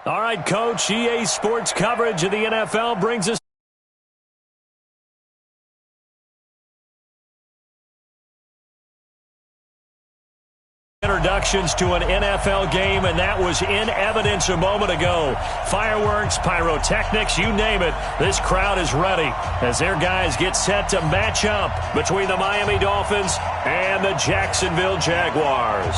All right, Coach, EA Sports coverage of the NFL brings us introductions to an NFL game, and that was in evidence a moment ago. Fireworks, pyrotechnics, you name it. This crowd is ready as their guys get set to match up between the Miami Dolphins and the Jacksonville Jaguars.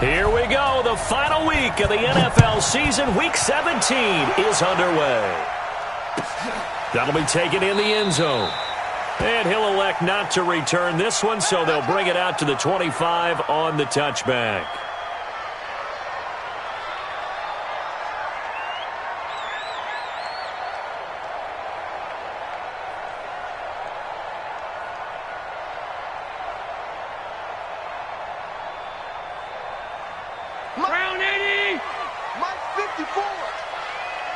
Here we go. The final week of the NFL season. Week 17 is underway. That'll be taken in the end zone. And he'll elect not to return this one, so they'll bring it out to the 25 on the touchback. Brown 80. Mike 54.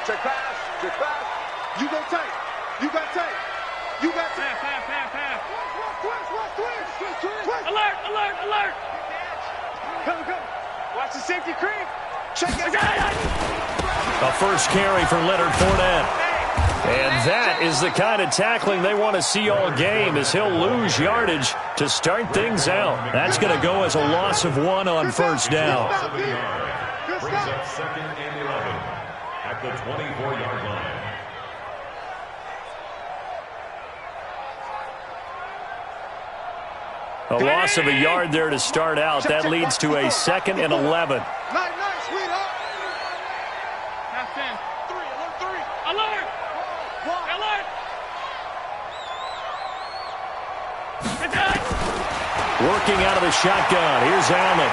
Check pass. Check pass. You go tight. You got tight. You got tight. Pass. Twist. Alert. Go. Watch the safety creep. Check it. A first carry for Leonard Fournette. And that is the kind of tackling they want to see all game, as he'll lose yardage to start things out. That's going to go as a loss of 1 on first down. Brings up 2nd and 11 at the 24-yard line. A loss of a yard there to start out. That leads to a 2nd and 11. Nice, sweetheart. Half 10. 3. Alert. Working out of the shotgun. Here's Allen.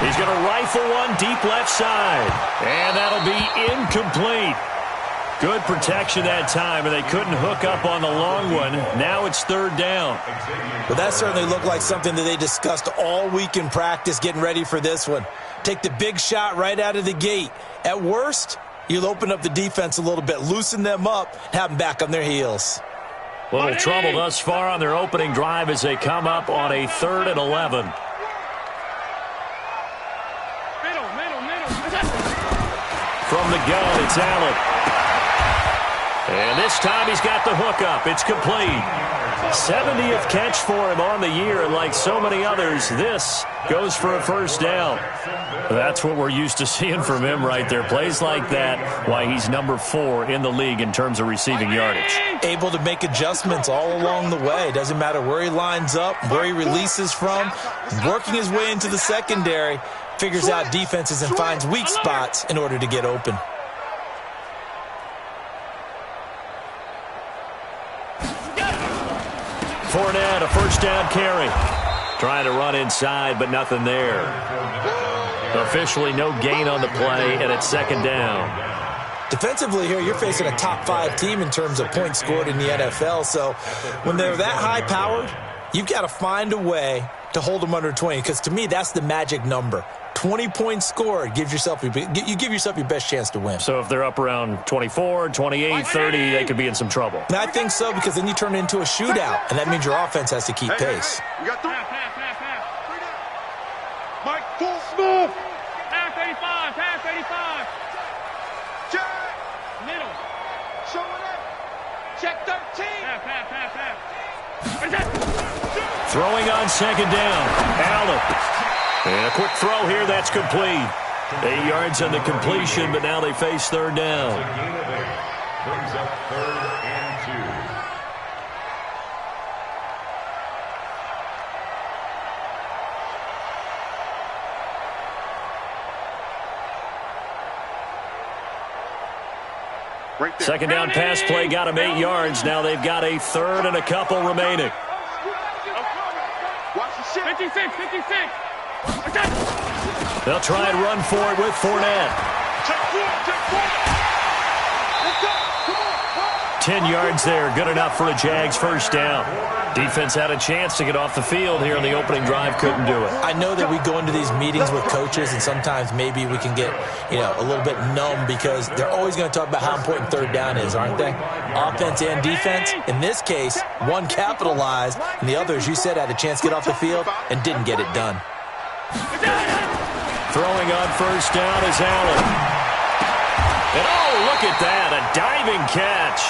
He's going to rifle one deep left side. And that'll be incomplete. Good protection that time, and they couldn't hook up on the long one. Now it's 3rd down. Well, that certainly looked like something that they discussed all week in practice, getting ready for this one. Take the big shot right out of the gate. At worst, you'll open up the defense a little bit, loosen them up, have them back on their heels. Little trouble thus far on their opening drive as they come up on a 3rd and 11. Middle. From the gun, it's Allen. And this time he's got the hookup. It's complete. 70th catch for him on the year, and like so many others, this goes for a first down. That's what we're used to seeing from him right there. Plays like that, why he's number 4 in the league in terms of receiving yardage. Able to make adjustments all along the way. Doesn't matter where he lines up, where he releases from. Working his way into the secondary, figures out defenses and finds weak spots in order to get open. Fournette, a first down carry. Trying to run inside, but nothing there. Officially no gain on the play, and it's 2nd down. Defensively here, you're facing a top 5 team in terms of points scored in the NFL. So when they're that high-powered, you've got to find a way to hold them under 20, because to me, that's the magic number. 20 points scored, you give yourself your best chance to win. So if they're up around 24, 28, 30, they could be in some trouble. And I think so, because then you turn it into a shootout, and that means your offense has to keep pace. We got 3. Mike, full smooth. Half 85. Check. Middle. Showing up. Check 13. Throwing on 2nd down. Allen. And a quick throw here, that's complete. 8 yards on the completion, but now they face 3rd down. Brings up 3rd and 2. Right there. 2nd down pass play got them 8 yards. Now they've got a 3rd and a couple remaining. Watch the shit. 56. They'll try and run for it with Fournette. Check 4. Let's go. Come on. 10 yards there. Good enough for a Jags first down. Defense had a chance to get off the field here on the opening drive. Couldn't do it. I know that we go into these meetings with coaches, and sometimes maybe we can get, a little bit numb because they're always going to talk about how important third down is, aren't they? Offense and defense. In this case, one capitalized, and the other, as you said, had a chance to get off the field and didn't get it done. Throwing on first down is Allen. And look at that, a diving catch.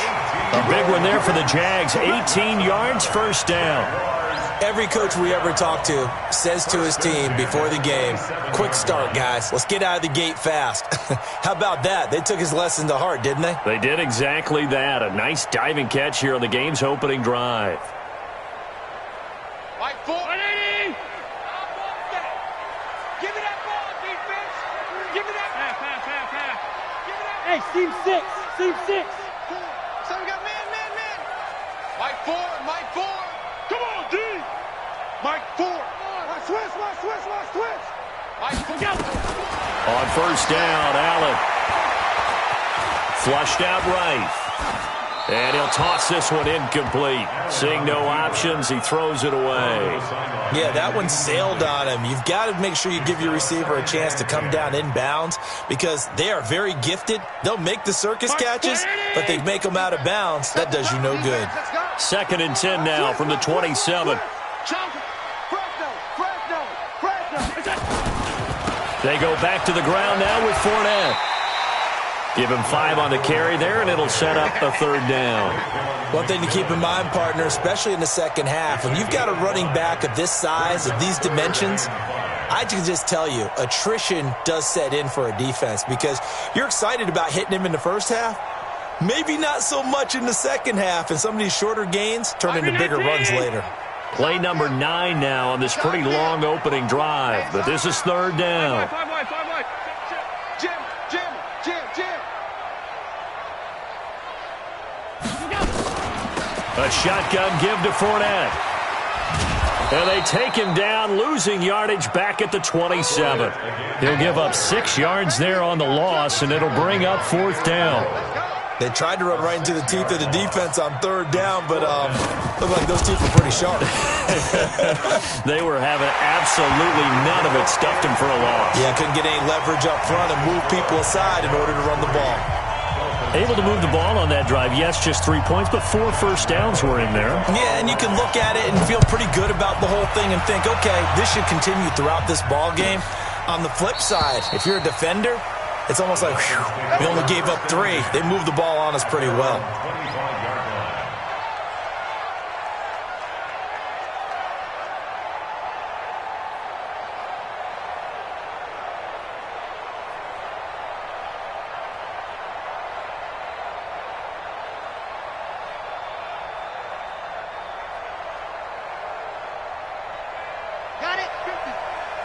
A big one there for the Jags, 18 yards, first down. Every coach we ever talk to says to his team before the game, quick start, guys. Let's get out of the gate fast. How about that? They took his lesson to heart, didn't they? They did exactly that. A nice diving catch here on the game's opening drive. Mike Ford. Give me that ball, defense. Give me that. Pass. Hey, seam six. So we got man. Mike Ford. Come on, D. Mike Ford. Watch switch. Mike Ford. On first down, Allen. Flushed out right. And he'll toss this one incomplete. Seeing no options, he throws it away. Yeah, that one sailed on him. You've got to make sure you give your receiver a chance to come down inbounds because they are very gifted. They'll make the circus catches, but they make them out of bounds. That does you no good. 2nd and 10 now from the 27. They go back to the ground now with Fournette. Give him 5 on the carry there, and it'll set up the third down. One thing to keep in mind, partner, especially in the second half, when you've got a running back of this size, of these dimensions, I can just tell you, attrition does set in for a defense because you're excited about hitting him in the first half. Maybe not so much in the second half, and some of these shorter gains turn into bigger runs later. Play number 9 now on this pretty long opening drive, but this is third down. A shotgun give to Fournette. And they take him down, losing yardage back at the 27. He'll give up 6 yards there on the loss, and it'll bring up fourth down. They tried to run right into the teeth of the defense on third down, but looked like those teeth were pretty sharp. They were having absolutely none of it, stuffed him for a loss. Yeah, couldn't get any leverage up front and move people aside in order to run the ball. Able to move the ball on that drive. Yes, just 3 points, but 4 first downs were in there. Yeah, and you can look at it and feel pretty good about the whole thing and think, okay, this should continue throughout this ball game. On the flip side, if you're a defender, it's almost like, whew, we only gave up 3. They moved the ball on us pretty well.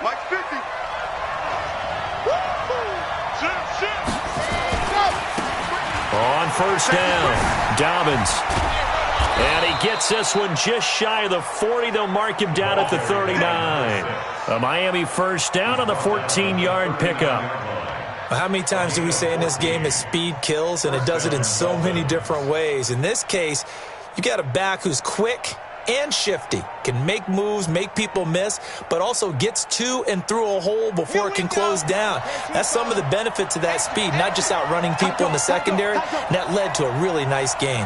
Mike 50. On first down, Dobbins. And he gets this one just shy of the 40. They'll mark him down at the 39. A Miami first down on the 14-yard pickup. How many times do we say in this game that speed kills, and it does it in so many different ways? In this case, you got a back who's quick and shifty, can make moves, make people miss, but also gets to and through a hole before it can close down. That's some of the benefits of that speed, not just outrunning people in the secondary, and that led to a really nice game.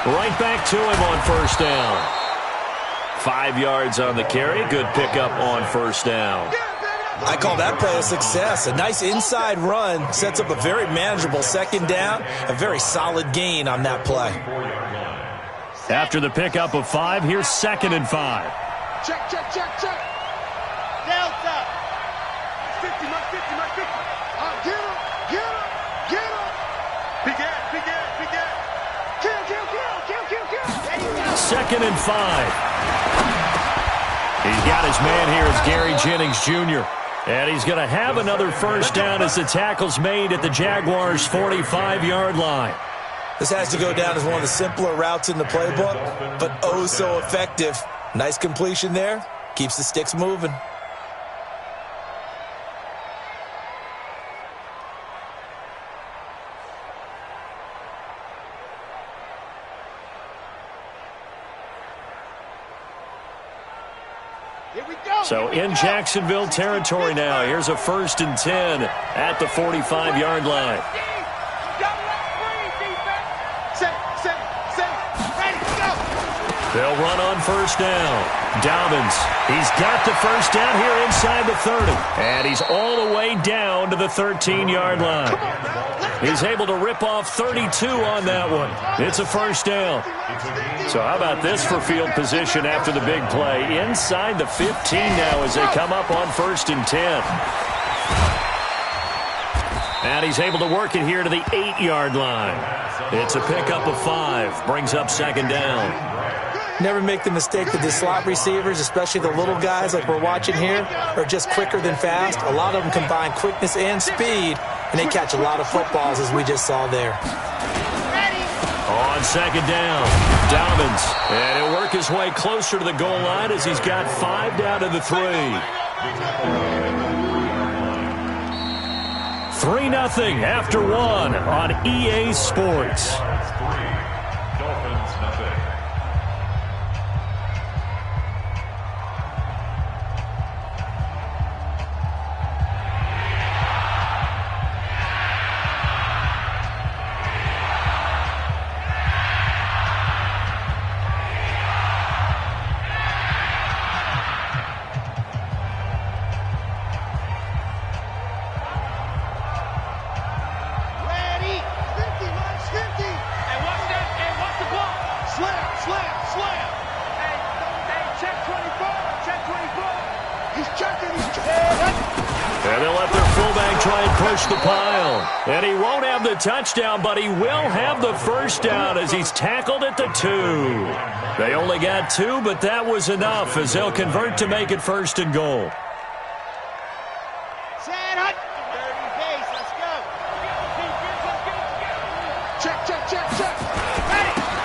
Right back to him on first down. 5 yards on the carry, good pickup on first down. I call that play a success. A nice inside run sets up a very manageable second down, a very solid gain on that play. After the pickup of 5, here's 2nd and 5. Check. Delta. 50, Mike 50. Get him. Big ass. Kill. 2nd and 5. He's got his man here as Gary Jennings Jr. And he's going to have another first down as the tackle's made at the Jaguars' 45-yard line. This has to go down as one of the simpler routes in the playbook, but oh so effective. Nice completion there. Keeps the sticks moving. So in Jacksonville territory now. Here's a 1st and 10 at the 45-yard line. They'll run on 1st down. Dobbins, he's got the 1st down here inside the 30. And he's all the way down to the 13-yard line. He's able to rip off 32 on that one. It's a 1st down. So how about this for field position after the big play? Inside the 15 now as they come up on 1st and 10. And he's able to work it here to the 8-yard line. It's a pickup of 5. Brings up 2nd down. Never make the mistake that the slot receivers, especially the little guys like we're watching here, are just quicker than fast. A lot of them combine quickness and speed, and they catch a lot of footballs, as we just saw there. On 2nd down, Dobbins. And he'll work his way closer to the goal line as he's got 5 down to the 3. 3-0 after 1 on EA Sports. Dolphins nothing. And they'll let their fullback try and push the pile. And he won't have the touchdown, but he will have the 1st down as he's tackled at the 2. They only got 2, but that was enough as they'll convert to make it 1st and goal.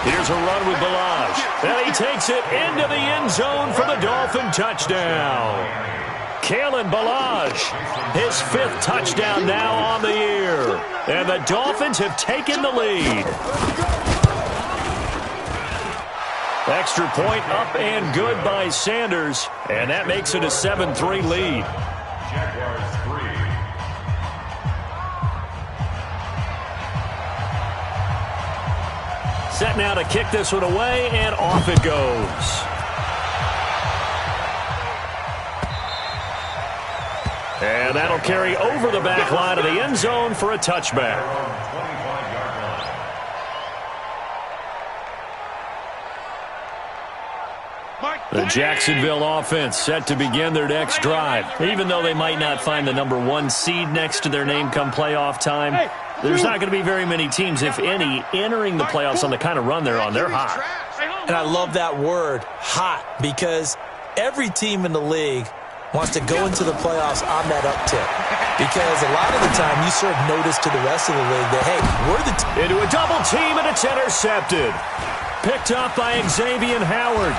Here's a run with Ballage. And he takes it into the end zone for the Dolphin touchdown. Kalen Ballage, his 5th touchdown now on the year. And the Dolphins have taken the lead. Extra point up and good by Sanders. And that makes it a 7-3 lead. Jaguars 3. Set now to kick this one away, and off it goes. And that'll carry over the back line of the end zone for a touchback. 25-yard line. The Jacksonville offense set to begin their next drive. Even though they might not find the number 1 seed next to their name come playoff time, there's not going to be very many teams, if any, entering the playoffs on the kind of run they're on. They're hot. And I love that word, hot, because every team in the league wants to go into the playoffs on that uptick. Because a lot of the time you serve notice to the rest of the league that, hey, we're the team. Into a double team, and it's intercepted. Picked up by Xavier Howard.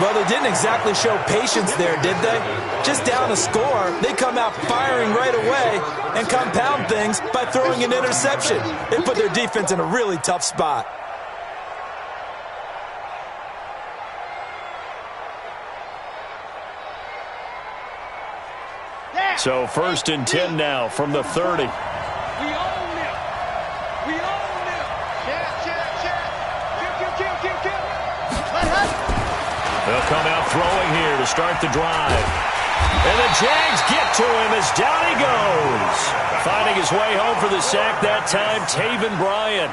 Well, they didn't exactly show patience there, did they? Just down a score, they come out firing right away and compound things by throwing an interception. They put their defense in a really tough spot. So 1st and 10 now from the 30. We own them. We own them. Kill. They'll come out throwing here to start the drive. And the Jags get to him as down he goes. Finding his way home for the sack that time, Taven Bryan.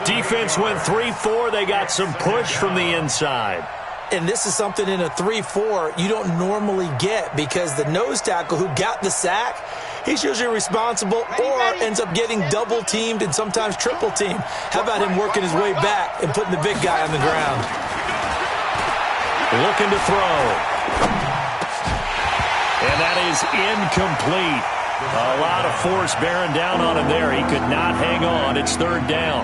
Defense went 3-4. They got some push from the inside. And this is something in a 3-4 you don't normally get because the nose tackle who got the sack, he's usually responsible or ends up getting double-teamed and sometimes triple-teamed. How about him working his way back and putting the big guy on the ground? Looking to throw. And that is incomplete. A lot of force bearing down on him there. He could not hang on. It's 3rd down.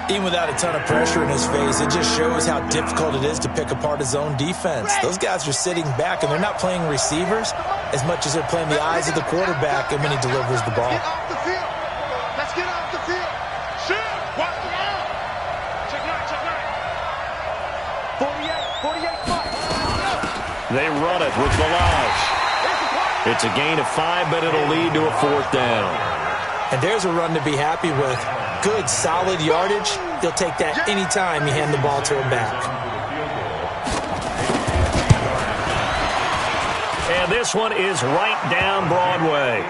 Even without a ton of pressure in his face, it just shows how difficult it is to pick apart his own defense. Those guys are sitting back, and they're not playing receivers as much as they're playing the eyes of the quarterback and when he delivers the ball. Get off the field. Let's get off the field. Shoot. Watch it out. Check nine. They run it with Balazs. It's a gain of 5, but it'll lead to a 4th down. And there's a run to be happy with. Good, solid yardage. He'll take that anytime you hand the ball to him back. And this one is right down Broadway.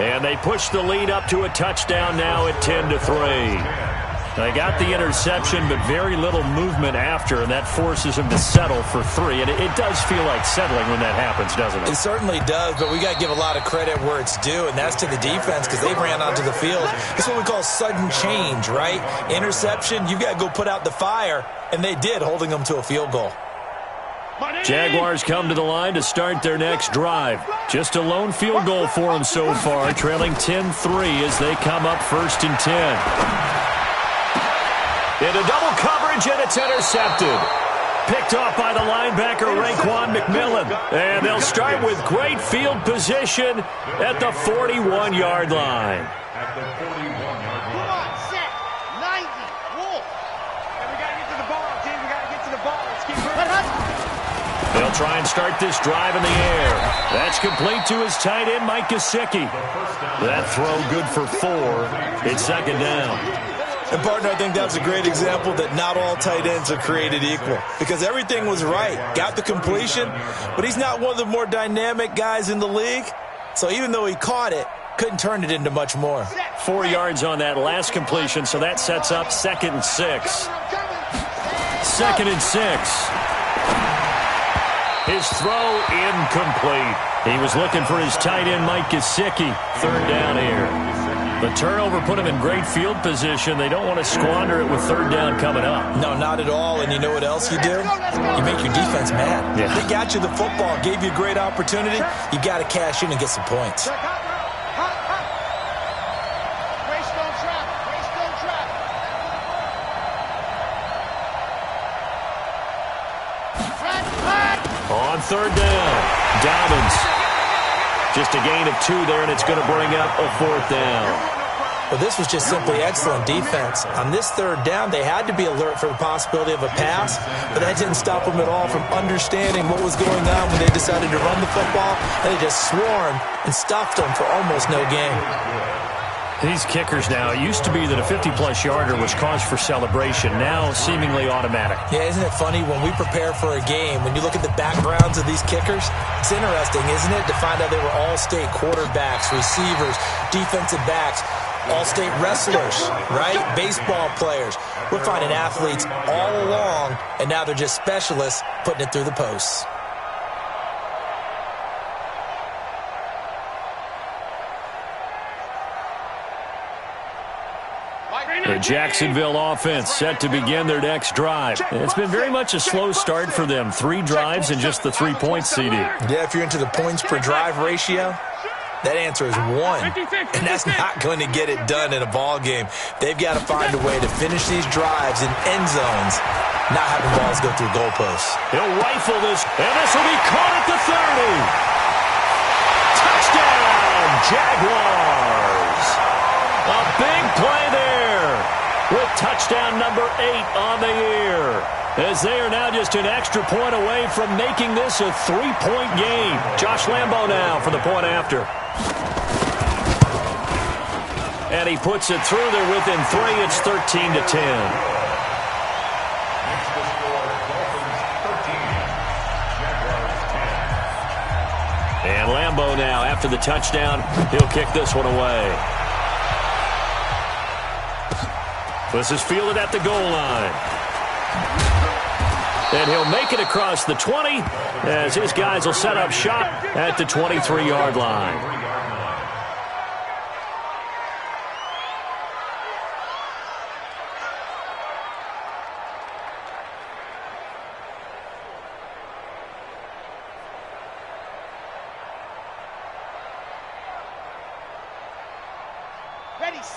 And they push the lead up to a touchdown now at 10-3. They got the interception, but very little movement after, and that forces him to settle for 3. And it does feel like settling when that happens, doesn't it? It certainly does, but we got to give a lot of credit where it's due, and that's to the defense because they ran onto the field. It's what we call sudden change, right? Interception, you've got to go put out the fire, and they did, holding them to a field goal. Jaguars come to the line to start their next drive. Just a lone field goal for them so far, trailing 10-3 as they come up 1st and 10. Into double coverage, and it's intercepted. Picked off by the linebacker, Raekwon McMillan. And they'll start with great field position at the 41-yard line. At the 41-yard Come line. on, set. 90. Wolf. And we got to get to the ball, team. We got to get to the ball. Let's keep moving. They'll try and start this drive in the air. That's complete to his tight end, Mike Gesicki. That throw good for 4. It's 2nd down. And, partner, I think that was a great example that not all tight ends are created equal because everything was right. Got the completion, but he's not one of the more dynamic guys in the league. So even though he caught it, couldn't turn it into much more. 4 yards on that last completion, so that sets up 2nd and 6. 2nd and 6. His throw incomplete. He was looking for his tight end, Mike Gesicki. 3rd down here. The turnover put him in great field position. They don't want to squander it with 3rd down coming up. No, not at all. And you know what else you do? You make your defense mad. Yeah. They got you the football, gave you a great opportunity. You got to cash in and get some points. Waste no trap. Waste no trap. On 3rd down, Dobbins. Just a gain of 2 there, and it's going to bring up a 4th down. Well, this was just simply excellent defense. On this 3rd down, they had to be alert for the possibility of a pass, but that didn't stop them at all from understanding what was going on when they decided to run the football, and they just swarmed and stuffed them for almost no gain. These kickers now, it used to be that a 50-plus yarder was cause for celebration, now seemingly automatic. Yeah, isn't it funny when we prepare for a game, when you look at the backgrounds of these kickers, it's interesting, isn't it, to find out they were all-state quarterbacks, receivers, defensive backs, all-state wrestlers, right? Baseball players. We're finding athletes all along, and now they're just specialists putting it through the posts. The Jacksonville offense set to begin their next drive. It's been very much a slow start for them. 3 drives and just the 3 points, CD. Yeah, if you're into the points per drive ratio, that answer is 1. And that's not going to get it done in a ball game. They've got to find a way to finish these drives in end zones, not having balls go through goalposts. He'll rifle this, and this will be caught at the 30. Touchdown, Jaguars. A big play there with touchdown number 8 on the year, as they are now just an extra point away from making this a 3-point game. Josh Lambo now for the point after. And he puts it through there within 3. It's 13-10. And Lambo now, after the touchdown, he'll kick this one away. This is fielded at the goal line. And he'll make it across the 20 as his guys will set up shop at the 23-yard line.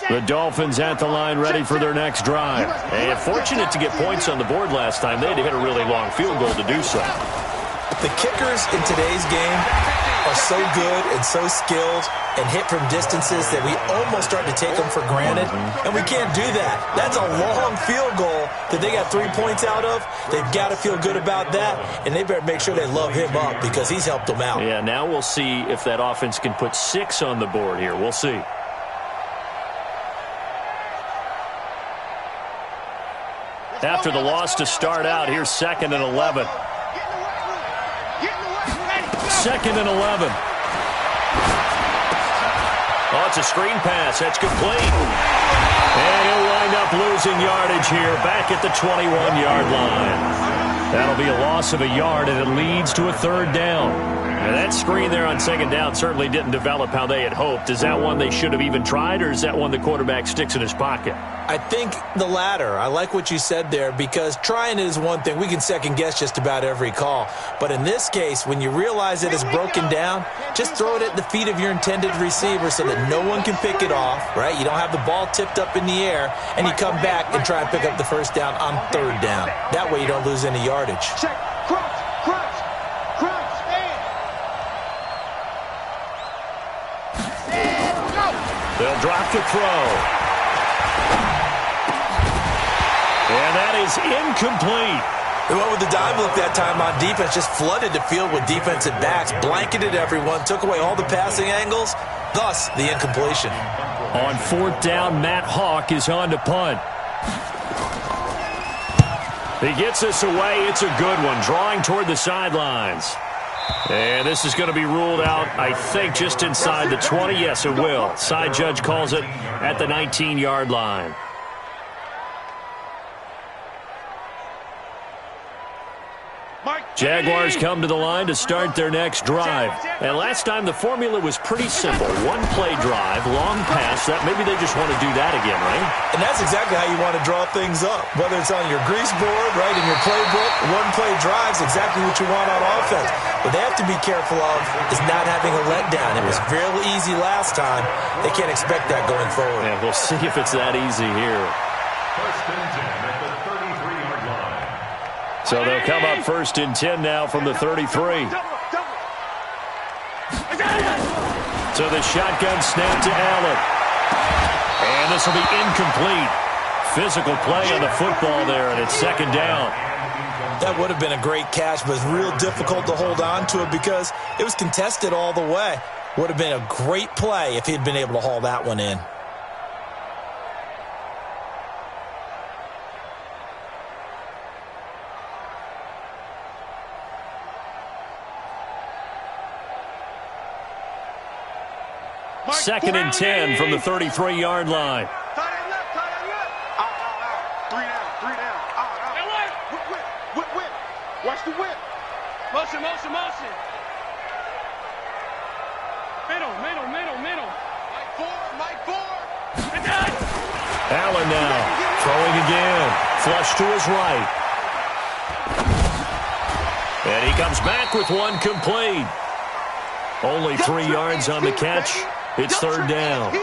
The Dolphins at the line ready for their next drive. And fortunate to get points on the board last time. They had to hit a really long field goal to do so. The kickers in today's game are so good and so skilled and hit from distances that we almost start to take them for granted, and we can't do that. That's a long field goal that they got 3 points out of. They've got to feel good about that, and they better make sure they love him up because he's helped them out. Yeah, now we'll see if that offense can put 6 on the board here. We'll see. After the loss to start out, here's 2nd and 11. 2nd and 11. Oh, it's a screen pass. That's complete. And he'll wind up losing yardage here back at the 21-yard line. That'll be a loss of a yard, and it leads to a 3rd down. And that screen there on 2nd down certainly didn't develop how they had hoped. Is that one they should have even tried, or is that one the quarterback sticks in his pocket? I think the latter. I like what you said there because trying is one thing. We can second-guess just about every call. But in this case, when you realize it is broken down, just throw it at the feet of your intended receiver so that no one can pick it off, right? You don't have the ball tipped up in the air, and you come back and try and pick up the 1st down on 3rd down. That way you don't lose any yardage. Check. Crunch. Crunch. Crunch. They'll drop to throw. And that is incomplete. They went with the dime look that time on defense, just flooded the field with defensive backs, blanketed everyone, took away all the passing angles, thus the incompletion. On 4th down, Matt Hawk is on to punt. He gets this away. It's a good one, drawing toward the sidelines. And this is going to be ruled out, I think, just inside the 20. Yes, it will. Side judge calls it at the 19-yard line. Jaguars come to the line to start their next drive. And last time the formula was pretty simple. One-play drive, long pass. That maybe they just want to do that again, right? And that's exactly how you want to draw things up. Whether it's on your grease board, right, in your playbook, one-play drive's exactly what you want on offense. What they have to be careful of is not having a letdown. It was real easy last time. They can't expect that going forward. Yeah, we'll see if it's that easy here. 1st and 10 at the 33-yard line. So they'll come up 1st and 10 now from the 33. So the shotgun snap to Allen. And this will be incomplete. Physical play on the football there, and it's 2nd down. That would have been a great catch, but it's real difficult to hold on to it because it was contested all the way. Would have been a great play if he'd been able to haul that one in. Second and 10 from the 33-yard line. Tight end left. Out. 3 down. Out. Whip. Watch the whip. Motion. Middle. Mike 4. Allen now throwing again. Flush to his right. And he comes back with one complete. Only 3 yards on the catch. It's 3rd down.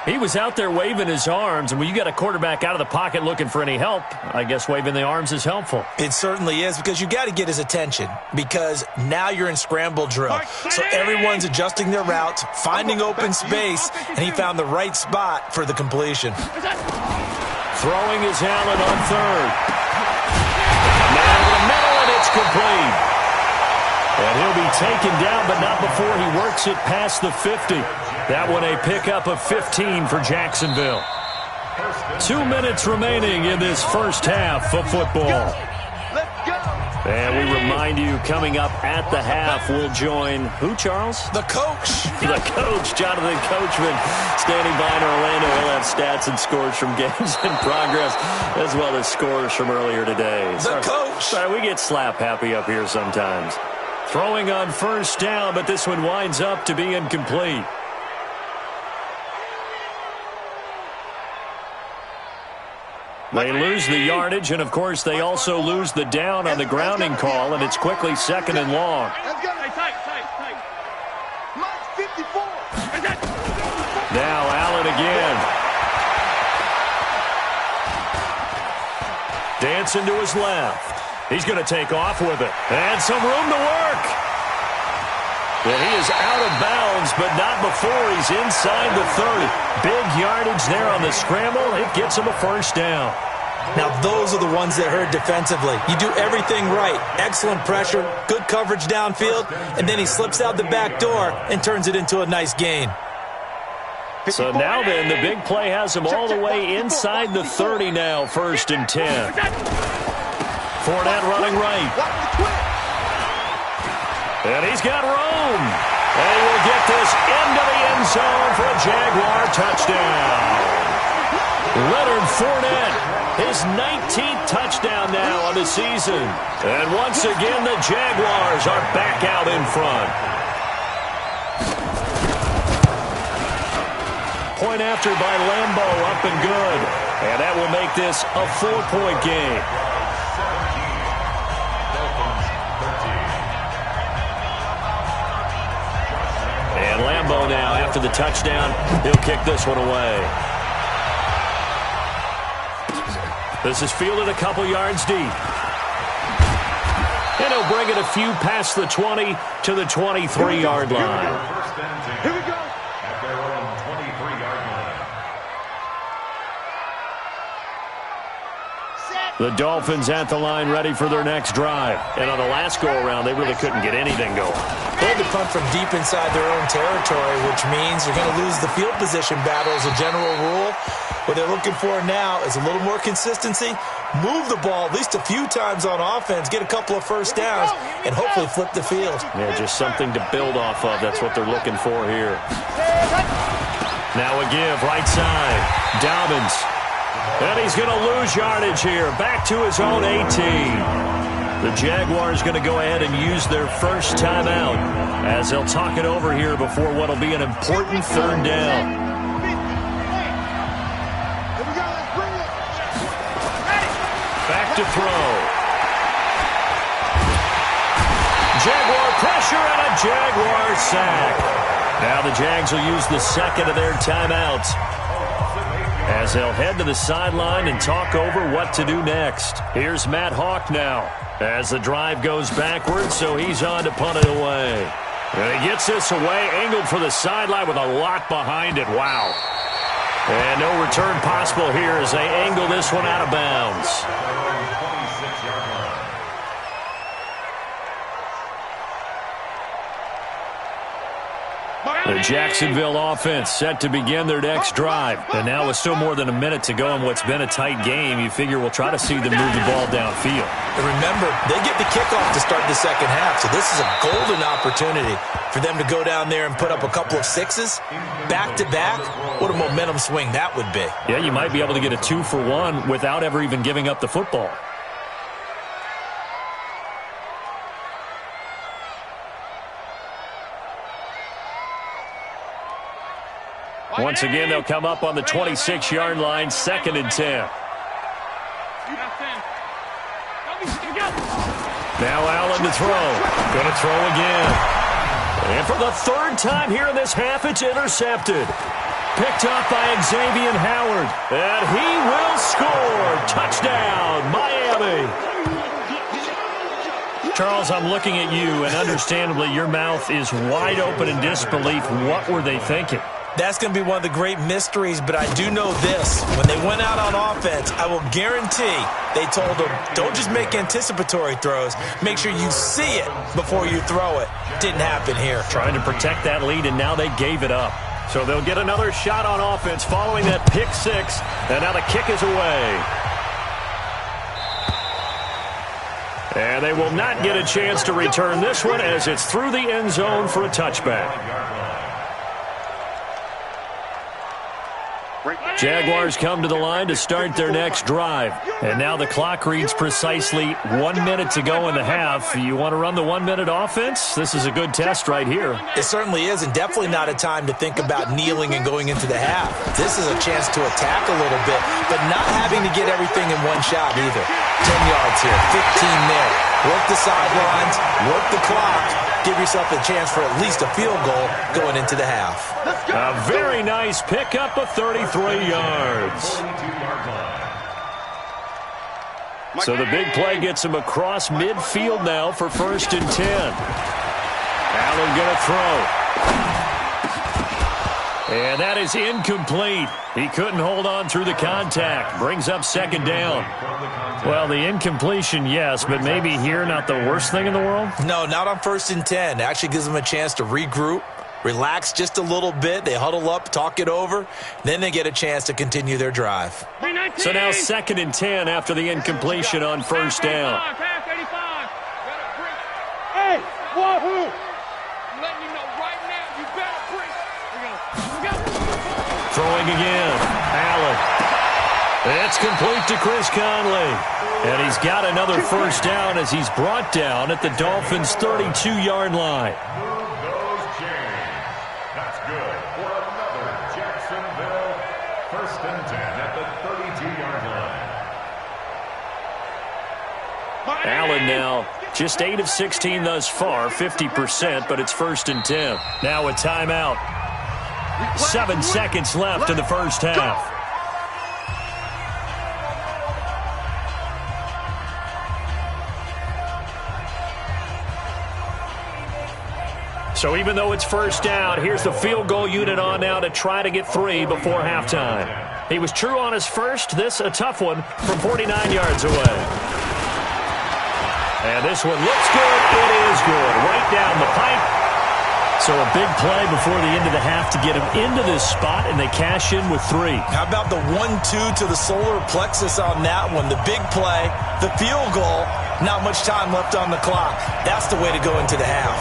He was out there waving his arms, and when you got a quarterback out of the pocket looking for any help, I guess waving the arms is helpful. It certainly is because you got to get his attention because now you're in scramble drill. So everyone's adjusting their routes, finding open space, and he found the right spot for the completion. Throwing is Allen on 3rd. Now to the middle, and it's complete. And he'll be taken down, but not before he works it past the 50. That one a pickup of 15 for Jacksonville. 2 minutes remaining in this first half of football. And we remind you, coming up at the half, we'll join who, Charles? The coach. The coach, Jonathan Coachman, standing by in Orlando. He'll have stats and scores from games in progress, as well as scores from earlier today. The coach. Sorry, we get slap happy up here sometimes. Throwing on 1st down, but this one winds up to be incomplete. They lose the yardage, and, of course, they also lose the down on the grounding call, and it's quickly 2nd and long. Let's go. Tight. Mike 54. Now Allen again. Dancing to his left. He's going to take off with it. And some room to work. And he is out of bounds, but not before he's inside the 30. Big yardage there on the scramble. It gets him a first down. Now, those are the ones that hurt defensively. You do everything right. Excellent pressure, good coverage downfield, and then he slips out the back door and turns it into a nice gain. So now then, the big play has him all the way inside the 30 now, 1st and 10. Fournette running right. And he's got room. And he will get this into the end zone for a Jaguar touchdown. Leonard Fournette, his 19th touchdown now on the season. And once again, the Jaguars are back out in front. Point after by Lambo, up and good. And that will make this a 4-point game. And Lambo now, after the touchdown, he'll kick this one away. This is fielded a couple yards deep. And he'll bring it a few past the 20 to the 23-yard line. Here we go. At their own 23-yard line. The Dolphins at the line ready for their next drive. And on the last go-around, they really couldn't get anything going. They had to punt from deep inside their own territory, which means you're going to lose the field position battle as a general rule. What they're looking for now is a little more consistency, move the ball at least a few times on offense, get a couple of first downs, and hopefully flip the field. Yeah, just something to build off of. That's what they're looking for here. Now a give, right side. Dobbins. And he's going to lose yardage here. Back to his own 18. The Jaguars going to go ahead and use their first timeout as they'll talk it over here before what will be an important 3rd down. Back to throw. Jaguar pressure and a Jaguar sack. Now the Jags will use the second of their timeouts as they'll head to the sideline and talk over what to do next. Here's Matt Hawk now as the drive goes backwards, so he's on to punt it away. And he gets this away, angled for the sideline with a lot behind it. Wow. And no return possible here as they angle this one out of bounds. The Jacksonville offense set to begin their next drive. And now with still more than a minute to go in what's been a tight game, you figure we'll try to see them move the ball downfield. And remember, they get the kickoff to start the second half, so this is a golden opportunity for them to go down there and put up a couple of sixes back-to-back. What a momentum swing that would be. Yeah, you might be able to get a 2-for-1 without ever even giving up the football. Once again, they'll come up on the 26-yard line, 2nd and 10. Now Allen to throw. Going to throw again. And for the 3rd time here in this half, it's intercepted. Picked up by Xavier Howard. And he will score. Touchdown, Miami. Charles, I'm looking at you, and understandably, your mouth is wide open in disbelief. What were they thinking? That's going to be one of the great mysteries, but I do know this. When they went out on offense, I will guarantee they told them, don't just make anticipatory throws. Make sure you see it before you throw it. Didn't happen here. Trying to protect that lead, and now they gave it up. So they'll get another shot on offense following that pick six, and now the kick is away. And they will not get a chance to return this one as it's through the end zone for a touchback. Jaguars come to the line to start their next drive. And now the clock reads precisely 1 minute to go in the half. You want to run the 1 minute offense? This is a good test right here. It certainly is, and definitely not a time to think about kneeling and going into the half. This is a chance to attack a little bit, but not having to get everything in one shot either. 10 yards here, 15 there. Work the sidelines, work the clock. Give yourself a chance for at least a field goal going into the half. A very nice pickup of 33 yards. So the big play gets him across midfield now for 1st and 10. Allen going to throw. And that is incomplete. He couldn't hold on through the contact. Brings up second down. Well, the incompletion, yes, but maybe here not the worst thing in the world? No, not on 1st and 10. It actually gives them a chance to regroup, relax just a little bit. They huddle up, talk it over. Then they get a chance to continue their drive. So now 2nd and 10 after the incompletion on 1st down. Hey, wahoo! I'm letting you know right now, you better bring. We go. Throwing again. Allen. It's complete to Chris Conley. And he's got another first down as he's brought down at the Dolphins' 32-yard line. Move those chains. That's good for another Jacksonville 1st and 10 at the 32-yard line. Allen now just 8 of 16 thus far, 50%, but it's 1st and 10. Now a timeout. 7 seconds left in the first half. So even though it's first down, here's the field goal unit on now to try to get 3 before halftime. He was true on his first. This a tough one from 49 yards away. And this one looks good. It is good. Right down the pipe. So a big play before the end of the half to get him into this spot, and they cash in with 3. How about the 1-2 to the solar plexus on that one? The big play, the field goal, not much time left on the clock. That's the way to go into the half.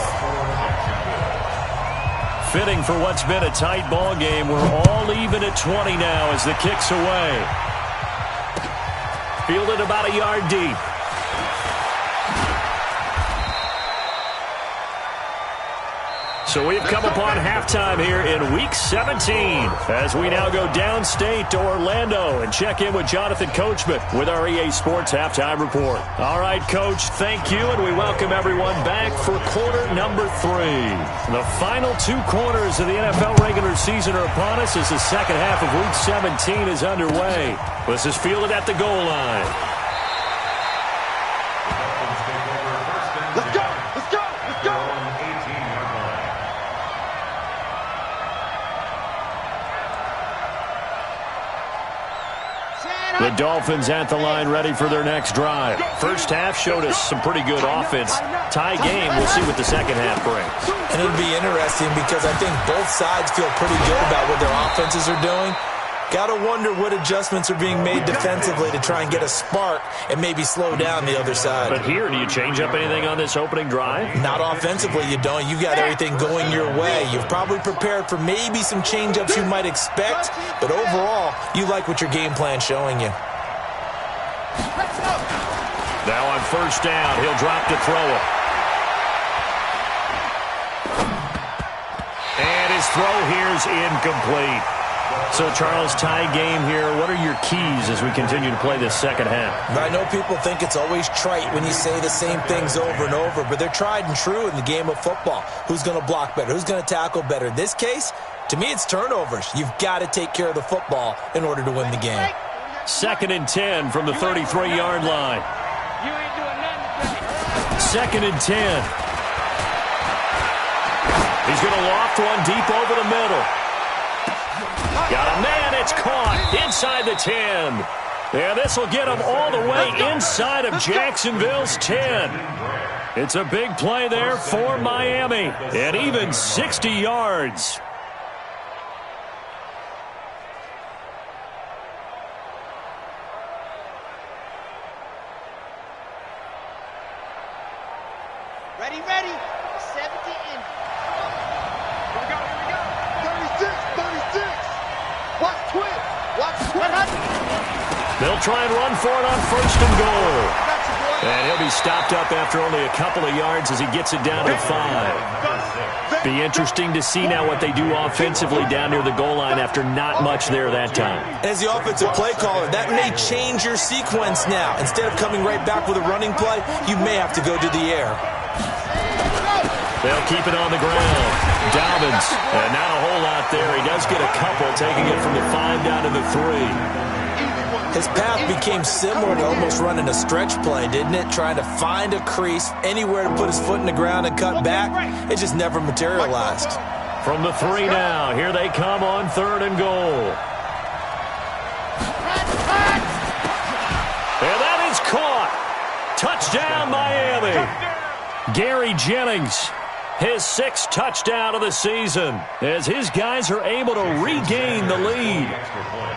Fitting for what's been a tight ball game. We're all even at 20 now as the kick's away. Fielded about a yard deep. So we've come upon halftime here in Week 17 as we now go downstate to Orlando and check in with Jonathan Coachman with our EA Sports Halftime Report. All right, Coach, thank you, and we welcome everyone back for quarter number 3. The final 2 quarters of the NFL regular season are upon us as the second half of Week 17 is underway. This is fielded at the goal line. Let's go! Let's go! Let's go! The Dolphins at the line ready for their next drive. First half showed us some pretty good offense. Tie game, we'll see what the second half brings. And it'll be interesting because I think both sides feel pretty good about what their offenses are doing. Got to wonder what adjustments are being made defensively to try and get a spark and maybe slow down the other side. But here, do you change up anything on this opening drive? Not offensively, you don't. You've got everything going your way. You've probably prepared for maybe some change-ups you might expect, but overall, you like what your game plan's showing you. Now on first down, he'll drop to throw it. And his throw here's incomplete. So, Charles, tie game here. What are your keys as we continue to play this second half? I know people think it's always trite when you say the same things over and over, but they're tried and true in the game of football. Who's going to block better? Who's going to tackle better? In this case, to me, it's turnovers. You've got to take care of the football in order to win the game. 2nd and 10 from the 33-yard line. You ain't doing nothing today. 2nd and 10. He's going to loft one deep over the middle. Got a man, it's caught inside the 10. Yeah, this will get him all the way inside of Jacksonville's 10. It's a big play there for Miami, and even 60 yards. Ready, ready. 70 in. Here we go. 36, 36. Watch twist. Watch twist. They'll try and run for it on first and goal. And he'll be stopped up after only a couple of yards as he gets it down to 5. Be interesting to see now what they do offensively down near the goal line after not much there that time. As the offensive play caller, that may change your sequence now. Instead of coming right back with a running play, you may have to go to the air. They'll keep it on the ground. Dobbins, and not a whole lot there. He does get a couple, taking it from the 5 down to the 3. His path became similar to almost running a stretch play, didn't it? Trying to find a crease, anywhere to put his foot in the ground and cut back. It just never materialized. From the 3 now, here they come on 3rd and goal. And that is caught. Touchdown, Miami. Gary Jennings, his 6th touchdown of the season, as his guys are able to regain the lead.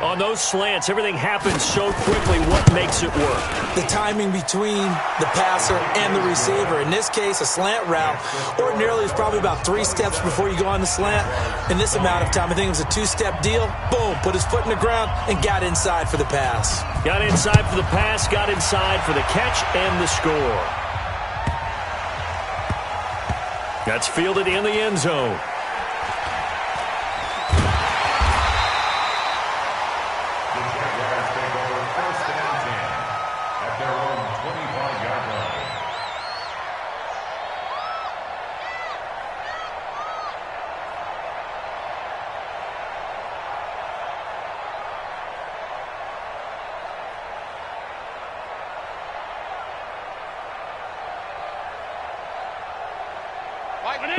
On those slants, everything happens so quickly. What makes it work? The timing between the passer and the receiver. In this case, a slant route ordinarily is probably about 3 steps before you go on the slant. In this amount of time, I think it was a 2-step deal. Boom, put his foot in the ground and got inside for the pass. Got inside for the pass, got inside for the catch and the score. That's fielded in the end zone.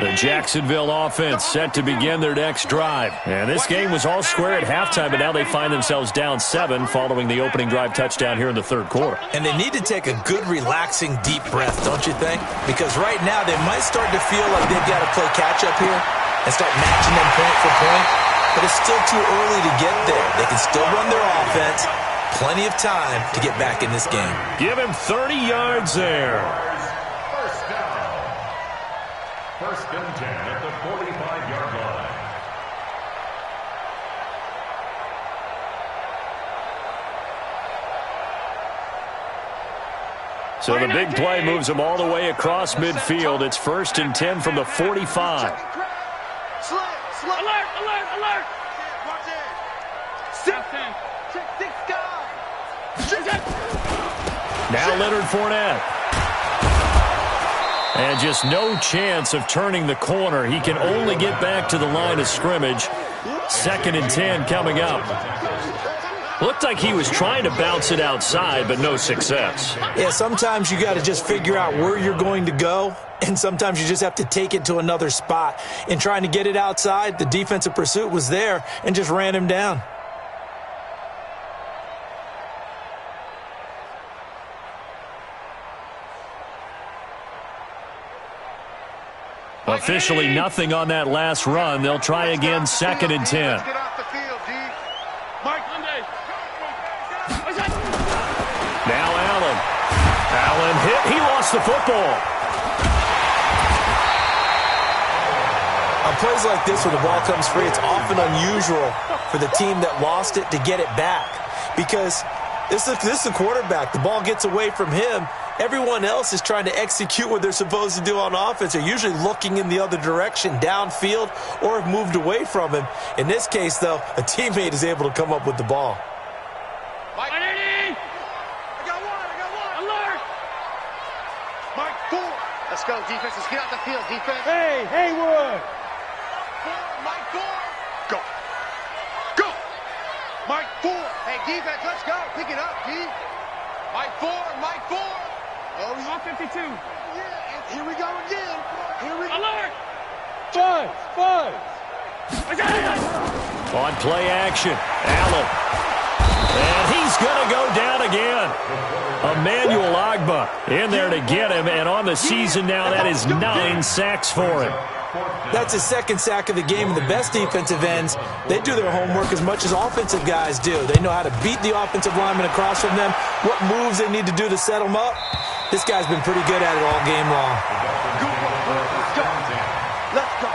The Jacksonville offense set to begin their next drive. And this game was all square at halftime, but now they find themselves down 7 following the opening drive touchdown here in the 3rd quarter. And they need to take a good, relaxing, deep breath, don't you think? Because right now they might start to feel like they've got to play catch-up here and start matching them point for point. But it's still too early to get there. They can still run their offense. Plenty of time to get back in this game. Give him 30 yards there. First and 10 at the 45-yard line. So the big play moves them all the way across midfield. It's 1st and 10 from the 45. Alert, alert, alert. Now Leonard Fournette. And just no chance of turning the corner. He can only get back to the line of scrimmage. 2nd and 10 coming up. Looked like he was trying to bounce it outside, but no success. Yeah, sometimes you got to just figure out where you're going to go, and sometimes you just have to take it to another spot. In trying to get it outside, the defensive pursuit was there and just ran him down. Officially nothing on that last run. They'll try again, 2nd and 10. Let's get off the field, D. Mike Monday. Now Allen. Allen hit. He lost the football. On plays like this, when the ball comes free, it's often unusual for the team that lost it to get it back. Because this is the quarterback. The ball gets away from him. Everyone else is trying to execute what they're supposed to do on offense. They're usually looking in the other direction, downfield, or have moved away from him. In this case, though, a teammate is able to come up with the ball. Mike, I got one. Alert. Mike, 4. Let's go, defense. Let's get out the field, defense. Hey, Haywood. 4. Mike, 4. Go. Go. Mike, 4. Hey, defense, let's go. Pick it up, D. Mike, 4. Mike, 4. Oh, he's on 52. Yeah, and here we go again. Here we go. Alert. Five. On play action, Allen. And he's going to go down again. Emmanuel Ogbah in there to get him. And on the season now, that is 9 sacks for him. That's his 2nd sack of the game. And the best defensive ends, they do their homework as much as offensive guys do. They know how to beat the offensive lineman across from them, what moves they need to do to set them up. This guy's been pretty good at it all game long. Let's go. Let's go.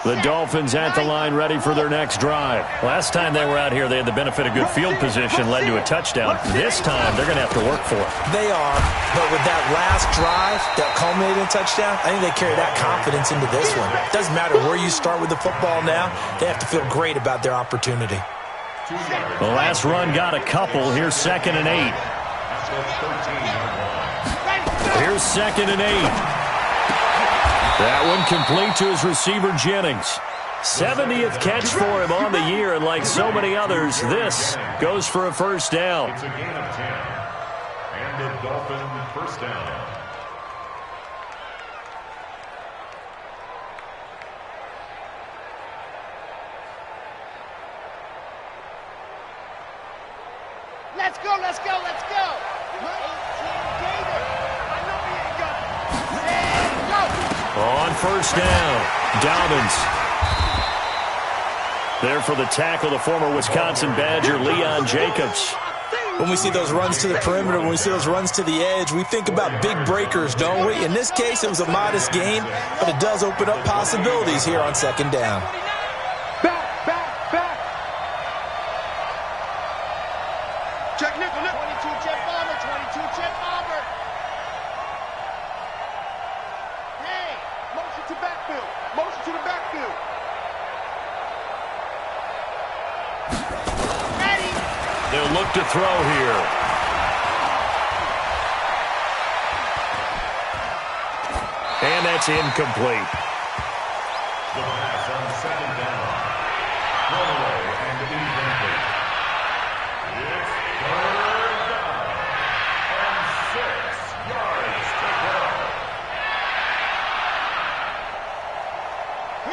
The Dolphins at the line ready for their next drive. Last time they were out here, they had the benefit of good field position, led to a touchdown. This time, they're going to have to work for it. They are, but with that last drive that culminated in a touchdown, I think they carry that confidence into this one. It doesn't matter where you start with the football now. They have to feel great about their opportunity. The last run got a couple. Here's 2nd and 8. Here's 2nd and 8. That one complete to his receiver, Jennings. 70th catch for him on the year, and like so many others, this goes for a first down. It's a gain of 10. And a Dolphin first down. Let's go, let's go, let's go. 18 Gator. I know he ain't got it. And go. On first down, Dobbins. There for the tackle, the former Wisconsin Badger, Leon Jacobs. When we see those runs to the perimeter, when we see those runs to the edge, we think about big breakers, don't we? In this case, it was a modest gain, but it does open up possibilities here on second down. Back. Check nickel. 22 jet bomber, 22 jet bomber. Hey, Motion to backfield. Motion to the backfield. ready. They'll look to throw here. And that's incomplete. The pass on second down. Thrown away and incomplete. It's third down. And 6 yards to go.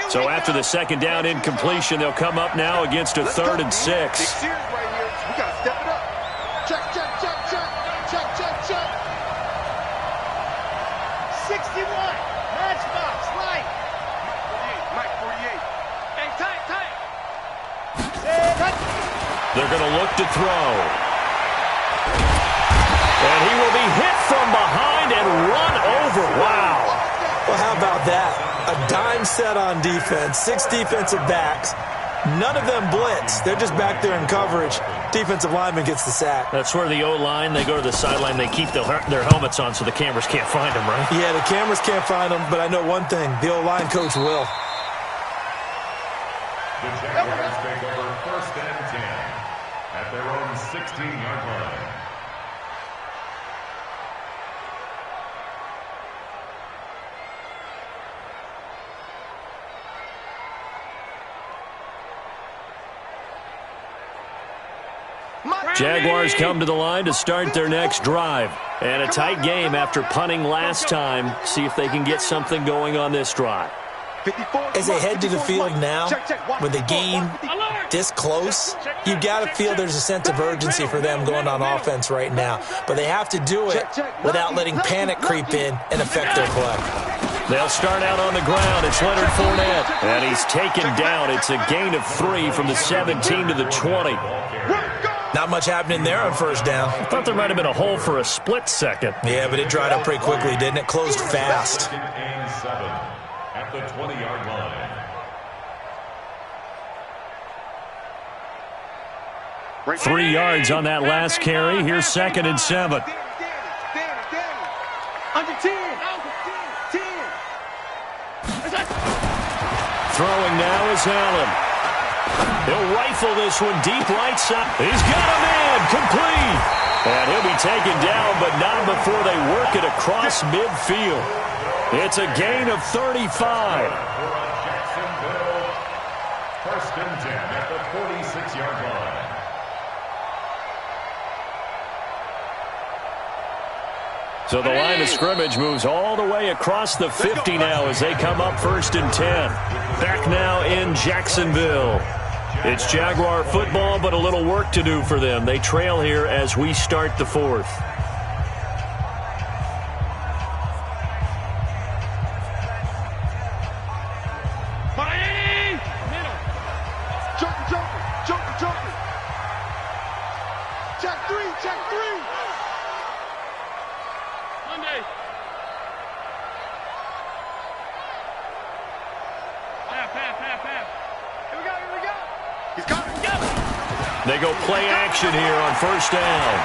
So after the second down incompletion, they'll come up now against a 3rd and 6. Big series right here. We got to step it up. Check. 61. Matchbox, right. Mike 48. Hey, tight. Cut. They're going to look to throw. And he will be hit from behind and run over. Wow. Well, how about that? A dime set on defense, 6 defensive backs. None of them blitz. They're just back there in coverage. Defensive lineman gets the sack. That's where the O-line, they go to the sideline, they keep their helmets on so the cameras can't find them, right? Yeah, the cameras can't find them, but I know one thing. The O-line coach will. The Jaguars take over first and 10 at their own 16-yard line. Jaguars come to the line to start their next drive. And a tight game after punting last time. See if they can get something going on this drive. As they head to the field now, with the game this close, you got to feel there's a sense of urgency for them going on offense right now. But they have to do it without letting panic creep in and affect their play. They'll start out on the ground. It's Leonard Fournette. And he's taken down. It's a gain of 3 from the 17 to the 20. Not much happening there on first down. I thought there might have been a hole for a split second. Yeah, but it dried up pretty quickly, didn't it? Closed fast. Second and 7 at the 20-yard line. 3 yards on that last carry. Here's 2nd and 7. Danny. Under 10. 10. Throwing now is Allen. He'll rifle this one deep right side. He's got a man. Complete. And he'll be taken down, but not before they work it across midfield. It's a gain of 35. For Jacksonville, first and 10 at the 46-yard line. So the line of scrimmage moves all the way across the 50 now as they come up 1st and 10. Back now in Jacksonville. It's Jaguar football, but a little work to do for them. They trail here as we start the 4th. Miami! Middle. Joker. Check 3. Monday. Half. Here we go. He's coming. They go play action here on first down.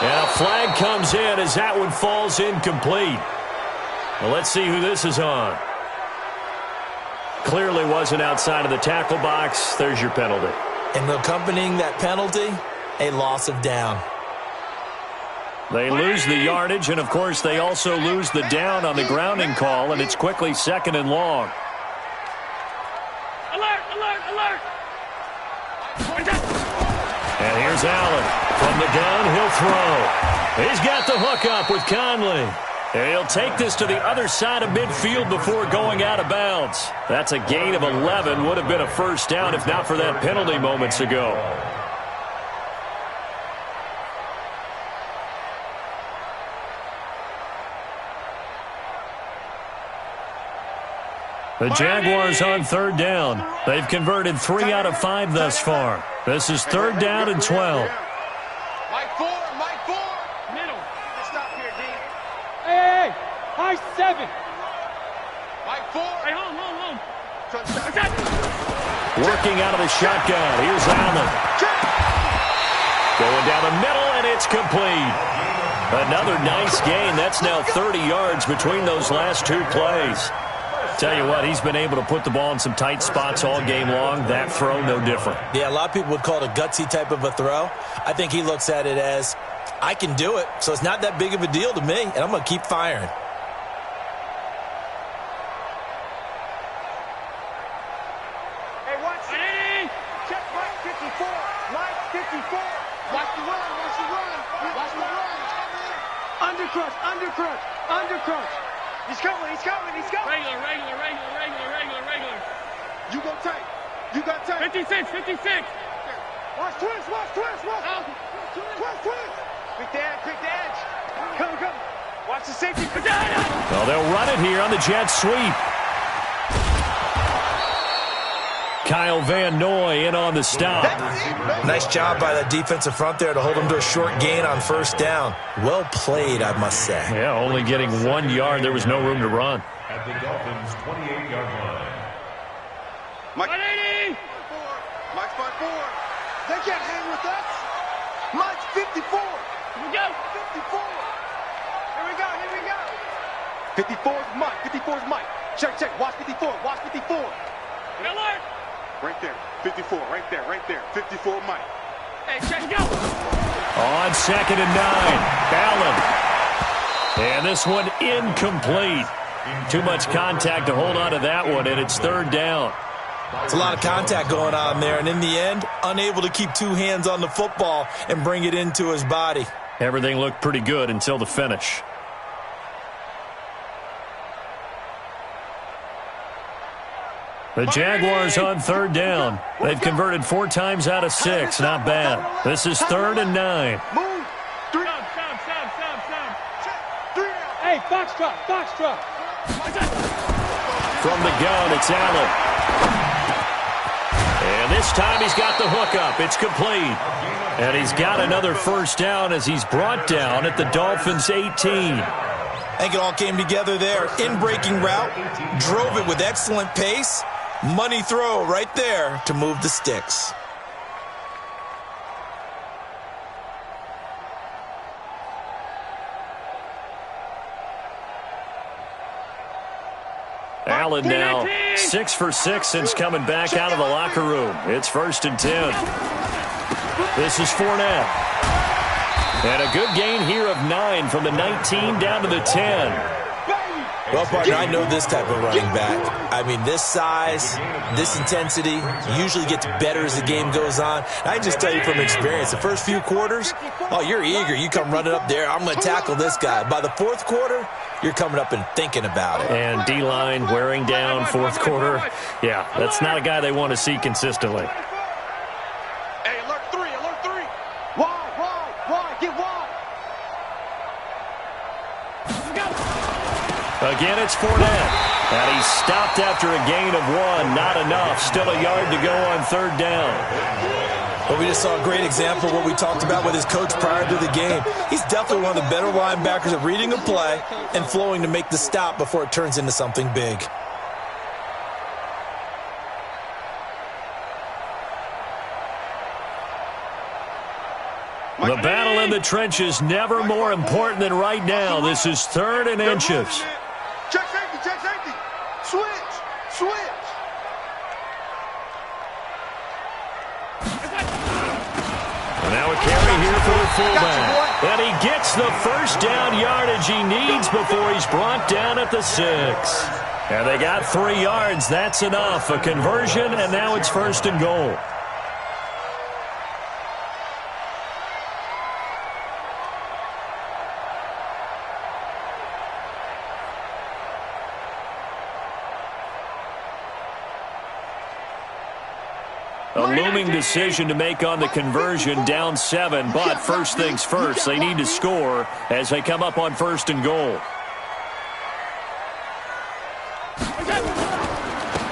And a flag comes in as that one falls incomplete. Well, let's see who this is on. Clearly wasn't outside of the tackle box. There's your penalty. And accompanying that penalty, a loss of down. They lose the yardage, and, of course, they also lose the down on the grounding call, and it's quickly 2nd and long. Alert, alert, alert. And here's Allen. From the gun, he'll throw. He's got the hook up with Conley. And he'll take this to the other side of midfield before going out of bounds. That's a gain of 11. Would have been a first down if not for that penalty moments ago. The Jaguars on 3rd down. They've converted 3 out of 5 thus far. This is 3rd down and 12. Mike 4, Mike 4. Middle. Stop here, D. Hey, hey, high 7. Mike 4. Hey, home. Working out of the shotgun. Here's Allen. Going down the middle, and it's complete. Another nice gain. That's now 30 yards between those last 2 plays. Tell you what, he's been able to put the ball in some tight spots all game long. That throw, no different. Yeah, a lot of people would call it a gutsy type of a throw. I think he looks at it as, I can do it, so it's not that big of a deal to me, and I'm going to keep firing. Hey, watch it. Check Mike 54. Mike 54. Watch the run. Watch the run. Watch the run. Undercrush. He's coming. Regular. You go tight. You got tight. 56. Watch twist. Quick the edge. Come. Watch the safety. Well, they'll run it here on the jet sweep. Kyle Van Noy in on the stop. Nice job by the defensive front there to hold him to a short gain on 1st down. Well played, I must say. Yeah, only getting 1 yard. There was no room to run. At the Dolphins' 28-yard line. Mike 180. 4. Mike's 5-4. They can't hang with us. Mike's 54. Here we go. 54. Here we go. 54 is Mike. 54 is Mike. Check. Watch 54. Alert. Right there. 54. Right there. 54 Mike. Hey, check, go. On 2nd and 9. Allen. And this one incomplete. Too much contact to hold on to that one, and it's 3rd down. It's a lot of contact going on there, and in the end, unable to keep 2 hands on the football and bring it into his body. Everything looked pretty good until the finish. The Jaguars on 3rd down. They've converted 4 times out of 6. Not bad. This is 3rd and 9. Move. 3. Stop. Three. Hey, Foxtrot. From the gun, it's Allen. And this time he's got the hook up. It's complete. And he's got another first down as he's brought down at the Dolphins' 18. I think it all came together there. In-breaking route, drove it with excellent pace. Money throw right there to move the sticks. Allen now 6 for 6 since coming back out of the locker room. It's 1st and 10. This is Fournette. And a good gain here of 9 from the 19 down to the 10. Well, partner, I know this type of running back. I mean, this size, this intensity usually gets better as the game goes on. And I just tell you from experience, the first few quarters, oh, you're eager. You come running up there, I'm going to tackle this guy. By the 4th quarter, you're coming up and thinking about it. And D-line wearing down 4th quarter. Yeah, that's not a guy they want to see consistently. Hey, alert 3. Wide. Get wide. Again, it's Fournette. And he's stopped after a gain of 1. Not enough. Still a yard to go on 3rd down. But we just saw a great example of what we talked about with his coach prior to the game. He's definitely one of the better linebackers at reading a play and flowing to make the stop before it turns into something big. The battle in the trenches never more important than right now. This is 3rd and inches. Check safety. Switch. And Now a carry here for the fullback. And he gets the first down yardage he needs before he's brought down at the 6. And they got 3 yards. That's enough. A conversion, and now it's 1st and goal. A looming decision to make on the conversion, down 7. But first things first, they need to score as they come up on 1st and goal.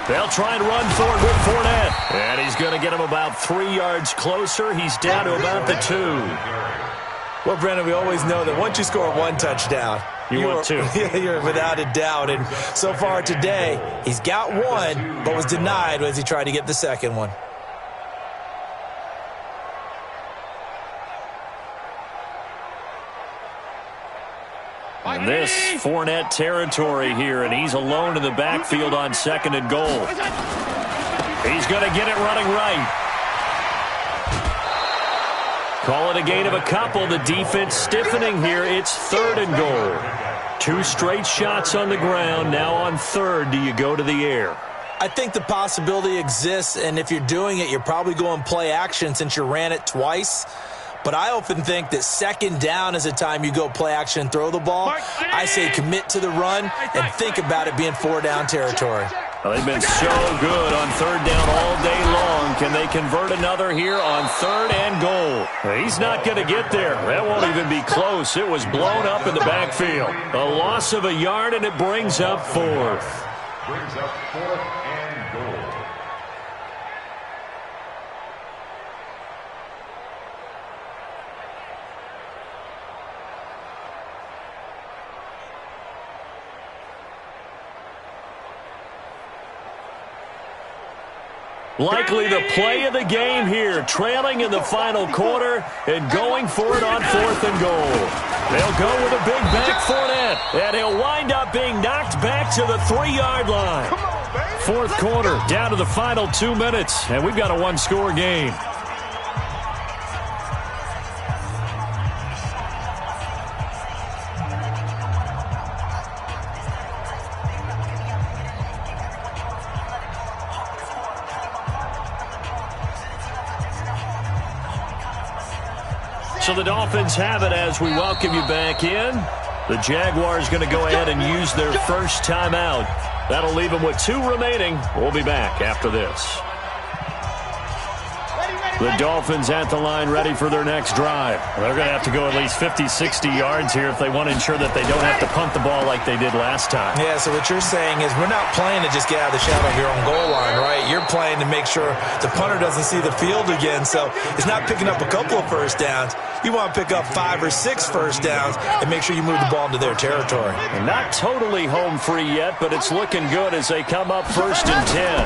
They'll try and run forward with Fournette. And he's going to get him about 3 yards closer. He's down to about the 2. Well, Brendan, we always know that once you score 1 touchdown, want 2. You're without a doubt. And so far today, he's got 1, but was denied as he tried to get the second one. And this Fournette territory here, and he's alone in the backfield on 2nd and goal. He's going to get it running right. Call it a gain of a couple. The defense stiffening here. It's 3rd and goal. 2 straight shots on the ground. Now on 3rd, do you go to the air? I think the possibility exists, and if you're doing it, you're probably going play action since you ran it twice. But I often think that 2nd down is a time you go play action and throw the ball. I say commit to the run and think about it being 4-down territory. Well, they've been so good on 3rd down all day long. Can they convert another here on 3rd and goal? He's not going to get there. That won't even be close. It was blown up in the backfield. A loss of a yard, and it brings up 4th. Brings up 4th and goal. Likely the play of the game here, trailing in the final quarter and going for it on 4th and goal. They'll go with a big back Fournette, and he'll wind up being knocked back to the 3-yard line. 4th quarter, down to the final 2 minutes, and we've got a 1-score game. So the Dolphins have it as we welcome you back in. The Jaguars going to go ahead and use their first timeout. That'll leave them with 2 remaining. We'll be back after this. The Dolphins at the line ready for their next drive. They're going to have to go at least 50, 60 yards here if they want to ensure that they don't have to punt the ball like they did last time. Yeah, so what you're saying is we're not playing to just get out of the shadow of your own goal line, right? You're playing to make sure the punter doesn't see the field again. So it's not picking up a couple of first downs. You want to pick up 5 or 6 first downs and make sure you move the ball into their territory. And not totally home free yet, but it's looking good as they come up 1st and 10.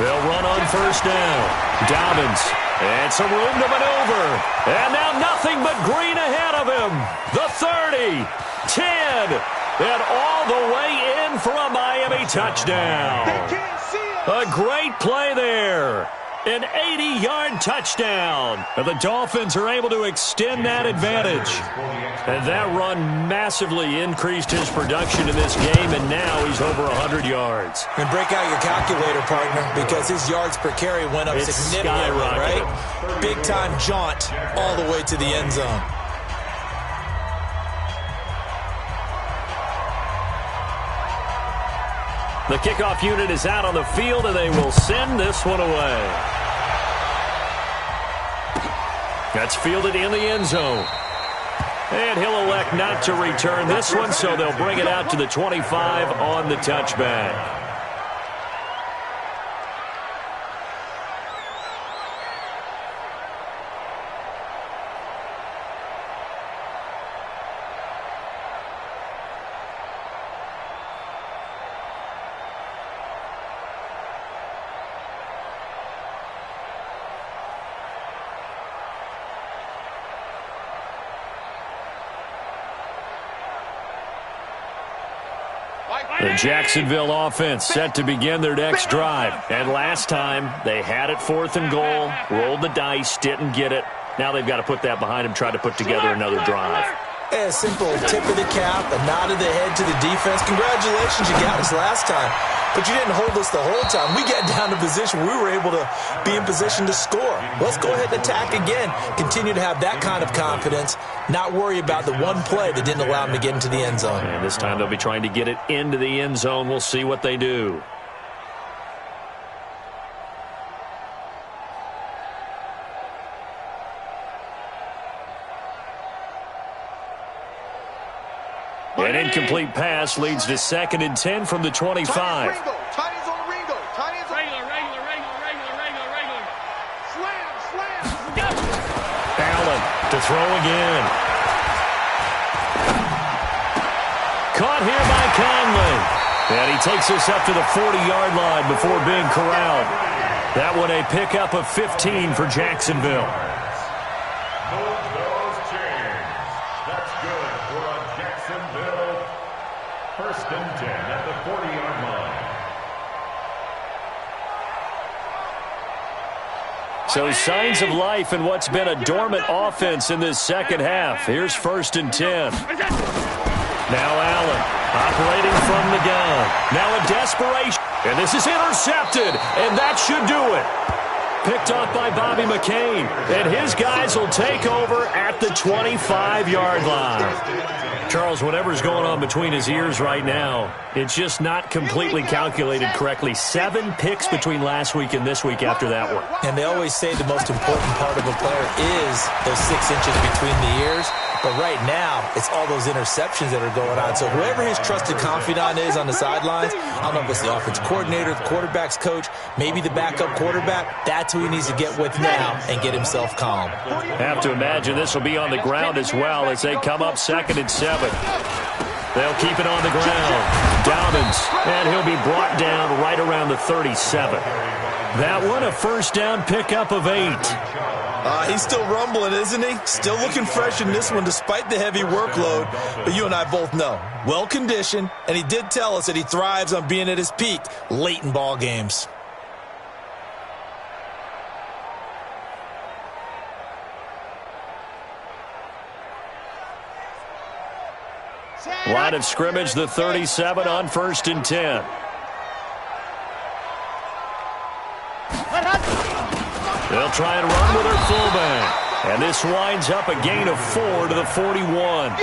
They'll run on 1st down. Dobbins. And some room to maneuver. And now nothing but green ahead of him. The 30, 10, and all the way in for a Miami touchdown. A great play there. An 80-yard touchdown. And the Dolphins are able to extend that advantage. And that run massively increased his production in this game, and now he's over 100 yards. And break out your calculator, partner, because his yards per carry went up significantly, right? Big-time jaunt all the way to the end zone. The kickoff unit is out on the field, and they will send this one away. That's fielded in the end zone. And he'll elect not to return this one, so they'll bring it out to the 25 on the touchback. The Jacksonville offense set to begin their next drive. And last time, they had it 4th and goal, rolled the dice, didn't get it. Now they've got to put that behind them, try to put together another drive. A simple tip of the cap, a nod of the head to the defense. Congratulations, you got us last time. But you didn't hold us the whole time. We got down to position. We were able to be in position to score. Let's go ahead and attack again. Continue to have that kind of confidence. Not worry about the one play that didn't allow them to get into the end zone. And this time they'll be trying to get it into the end zone. We'll see what they do. An incomplete pass leads to 2nd and 10 from the 25. Tiny's on Ringo. Tiny's on Regular. Slam. Allen to throw again. Caught here by Conley. And he takes us up to the 40-yard line before being corralled. That one a pickup of 15 for Jacksonville. That's good for a Jacksonville 1st and 10 at the 40-yard line. So signs of life in what's been a dormant offense in this second half. Here's 1st and 10. Now Allen operating from the gun. Now a desperation. And this is intercepted. And that should do it. Picked off by Bobby McCain. And his guys will take over at the 25-yard line. Charles, whatever's going on between his ears right now, it's just not completely calculated correctly. 7 picks between last week and this week after that one. And they always say the most important part of a player is those 6 inches between the ears. But right now, it's all those interceptions that are going on. So whoever his trusted confidant is on the sidelines, I don't know if it's the offense coordinator, the quarterback's coach, maybe the backup quarterback, that's who he needs to get with now and get himself calm. Have to imagine this will be on the ground as well as they come up 2nd and 7. They'll keep it on the ground. Dobbins, and he'll be brought down right around the 37. That one a 1st down pickup of 8. He's still rumbling, isn't he? Still looking fresh in this one despite the heavy workload. But you and I both know, well-conditioned, and he did tell us that he thrives on being at his peak late in ball games. Line of scrimmage, the 37 on 1st and 10. They'll try and run with their fullback. And this winds up a gain of 4 to the 41.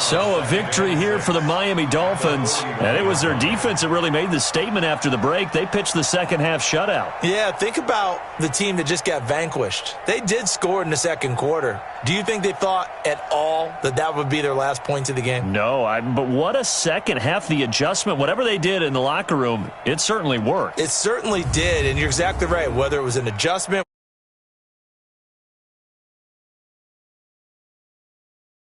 So a victory here for the Miami Dolphins. And it was their defense that really made the statement after the break. They pitched the second half shutout. Yeah, think about the team that just got vanquished. They did score in the second quarter. Do you think they thought at all that that would be their last points of the game? No, but what a second half. The adjustment, whatever they did in the locker room, it certainly worked. It certainly did, and you're exactly right. Whether it was an adjustment,